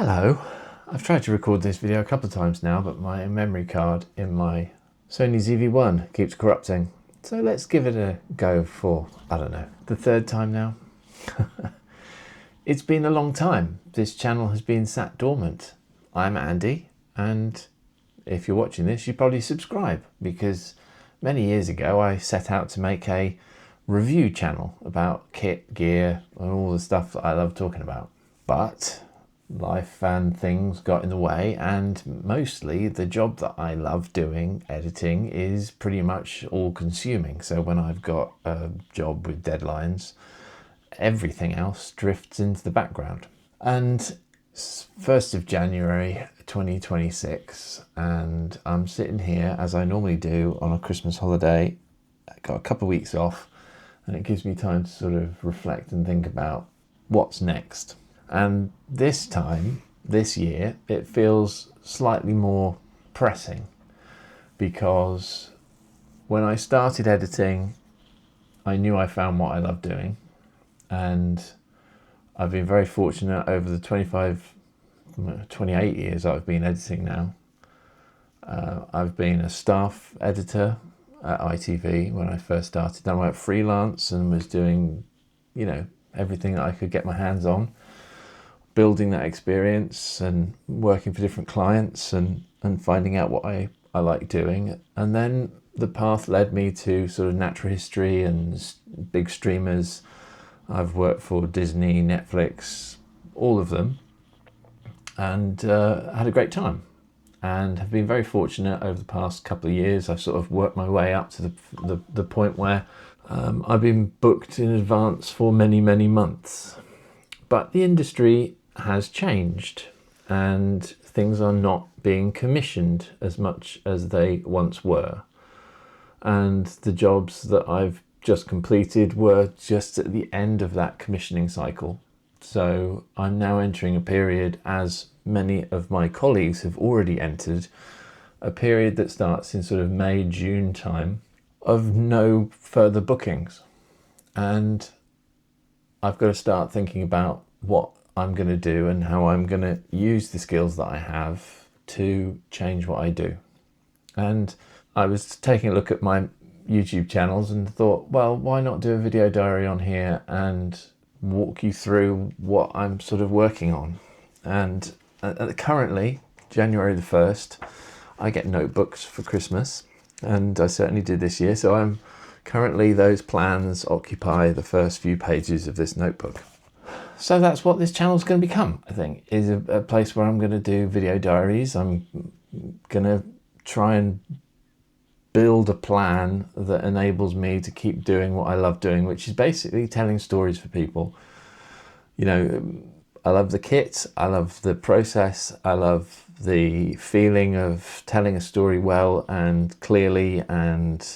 Hello. I've tried to record this video a couple of times now, but my memory card in my Sony ZV-1 keeps corrupting. So let's give it a go for, I don't know, the third time now. It's been a long time. This channel has been sat dormant. I'm Andy, and if you're watching this, you probably subscribe, because many years ago I set out to make a review channel about kit, gear, and all the stuff that I love talking about. But life and things got in the way, and mostly the job that I love doing, editing, is pretty much all consuming. So when I've got a job with deadlines, everything else drifts into the background. And 1st of January 2026, and I'm sitting here as I normally do on a Christmas holiday. I got a couple of weeks off, and it gives me time to sort of reflect and think about what's next. And this time, this year, it feels slightly more pressing, because when I started editing, I knew I found what I love doing, and I've been very fortunate over the 28 years I've been editing now. I've been a staff editor at ITV when I first started. Then I went freelance and was doing, everything that I could get my hands on, building that experience and working for different clients and finding out what I like doing. And then the path led me to sort of natural history and big streamers. I've worked for Disney, Netflix, all of them, and had a great time, and have been very fortunate over the past couple of years. I've sort of worked my way up to the point where I've been booked in advance for many, many months. But the industry has changed, and things are not being commissioned as much as they once were. And the jobs that I've just completed were just at the end of that commissioning cycle. So I'm now entering a period, as many of my colleagues have already entered, a period that starts in sort of May, June time, of no further bookings. And I've got to start thinking about what I'm going to do and how I'm going to use the skills that I have to change what I do. And I was taking a look at my YouTube channels and thought, well, why not do a video diary on here and walk you through what I'm sort of working on. And currently, January the 1st, I get notebooks for Christmas, and I certainly did this year. So I'm currently, those plans occupy the first few pages of this notebook. So that's what this channel is going to become, I think, is a place where I'm going to do video diaries. I'm going to try and build a plan that enables me to keep doing what I love doing, which is basically telling stories for people. I love the kit, I love the process, I love the feeling of telling a story well and clearly and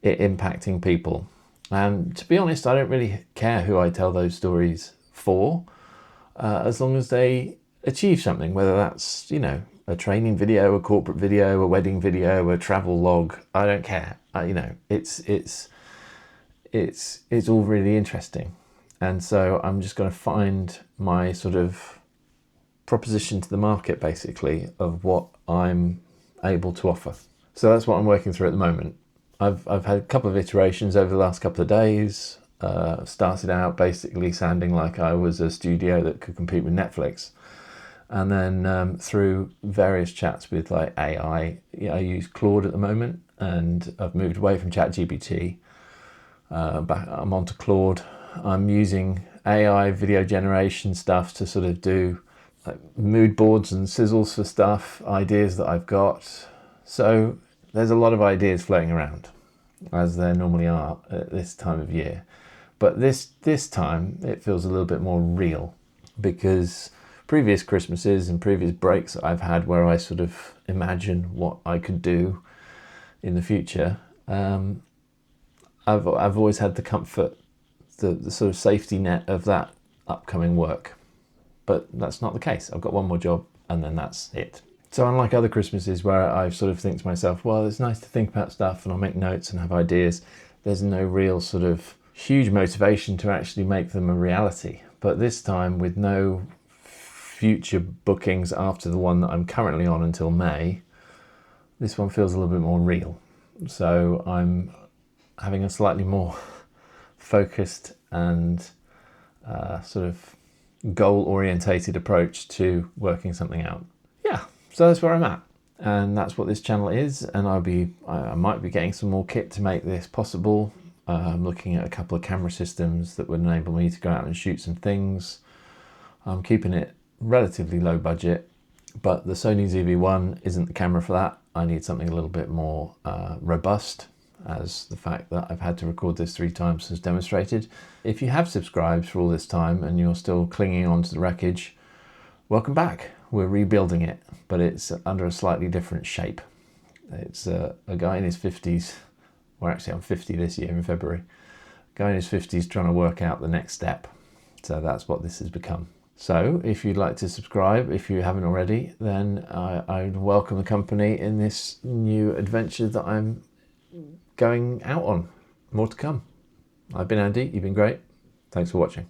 it impacting people. And to be honest, I don't really care who I tell those stories for, as long as they achieve something, whether that's, a training video, a corporate video, a wedding video, a travel log. I don't care. It's all really interesting. And so I'm just going to find my sort of proposition to the market, basically, of what I'm able to offer. So that's what I'm working through at the moment. I've had a couple of iterations over the last couple of days. Started out basically sounding like I was a studio that could compete with Netflix. And then through various chats with like AI, I use Claude at the moment, and I've moved away from ChatGPT. I'm onto Claude. I'm using AI video generation stuff to sort of do like mood boards and sizzles for stuff, ideas that I've got. So there's a lot of ideas floating around, as there normally are at this time of year. But this time it feels a little bit more real, because previous Christmases and previous breaks that I've had where I sort of imagine what I could do in the future, I've always had the comfort, the sort of safety net of that upcoming work. But that's not the case. I've got one more job and then that's it. So unlike other Christmases where I sort of think to myself, well, it's nice to think about stuff and I'll make notes and have ideas, there's no real sort of huge motivation to actually make them a reality. But this time, with no future bookings after the one that I'm currently on until May, this one feels a little bit more real. So I'm having a slightly more focused and sort of goal-orientated approach to working something out. Yeah, so that's where I'm at, and that's what this channel is. And I might be getting some more kit to make this possible. I'm looking at a couple of camera systems that would enable me to go out and shoot some things. I'm keeping it relatively low budget, but the Sony ZV-1 isn't the camera for that. I need something a little bit more robust, as the fact that I've had to record this 3 times has demonstrated. If you have subscribed for all this time and you're still clinging on to the wreckage, welcome back. We're rebuilding it, but it's under a slightly different shape. It's a guy in his 50s, well actually I'm 50 this year in February, a guy in his 50s trying to work out the next step. So that's what this has become. So if you'd like to subscribe, if you haven't already, then I'd welcome the company in this new adventure that I'm going out on. More to come. I've been Andy, you've been great. Thanks for watching.